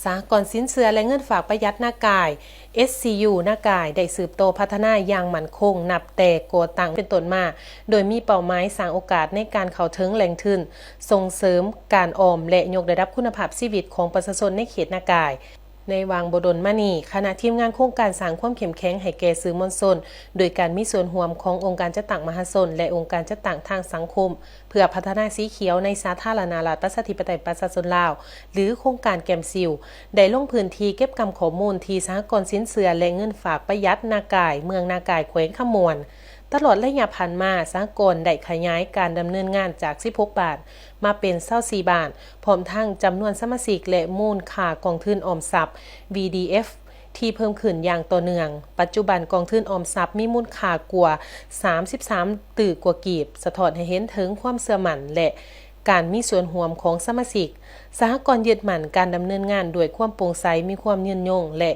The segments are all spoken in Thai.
สหกรณ์สินเชื่อและเงินฝากประหยัดหน้ากาย SCU หน้ากายได้สืบโตพัฒนาอย่างมั่นคงนับแต่ก่อตั้งเป็นต้นมาโดยมีเป้าหมายสร้างโอกาสในการเข้าถึงแหล่งทุนส่งเสริมการออมและยกระดับคุณภาพชีวิตของประชาชนในเขตหน้ากายในวางบดลมานีคณะทีมงานโครงการสร้างความเข้มแข็งให้แก่สื่อมวลชนโดยการมีส่วนร่วมขององค์การจัดตั้งมหาชนและองค์การจัดตั้งทางสังคมเพื่อพัฒนาสีเขียวในสาธารณรัฐประชาธิปไตยประชาชนลาวหรือโครงการแกมซิลได้ลงพื้นที่เก็บกำข้อมูลที่สหกรณ์สินเชื่อและเงินฝากประหยัดนากายเมืองนากายแขวงขมวนตลอดระยะผ่านมาสหกรณ์ได้ขยายการดำเนินงานจาก16 บาทมาเป็น24 บาทพร้อมทั้งจำนวนสมาชิกและมูลค่ากองทุนออมทรัพย์ VDF ที่เพิ่มขึ้นอย่างต่อเนื่องปัจจุบันกองทุนออมทรัพย์มีมูลค่ากว่า33ตื่กว่ากีบสะท้อนให้เห็นถึงความเชื่อมั่นและการมีส่วนร่วมของสมาชิกสหกรณ์ยึดมั่นการดำเนินงานด้วยความโปร่งใสมีความยืนยงและ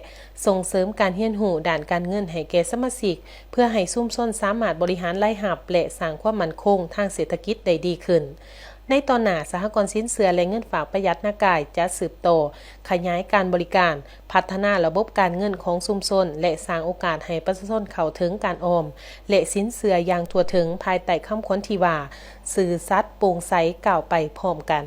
ส่งเสริมการเรียนรู้ด้านการเงินให้แก่สมาชิกเพื่อให้ชุมชนสามารถบริหารรายรับและสร้างความมั่นคงทางเศรษฐกิจได้ดีขึ้นในตอนหน้าสหกรณ์สินเชื่อและเงินฝากประหยัดหน้ากายจะสืบโตขยายการบริการพัฒนาระบบการเงินของชุมชนและสร้างโอกาสให้ประชาชนเข้าถึงการออมและสินเชื่ออย่างทั่วถึงภายใต้คำขวัญที่ว่าซื่อสัตย์โปร่งใสก้าวไปพร้อมกัน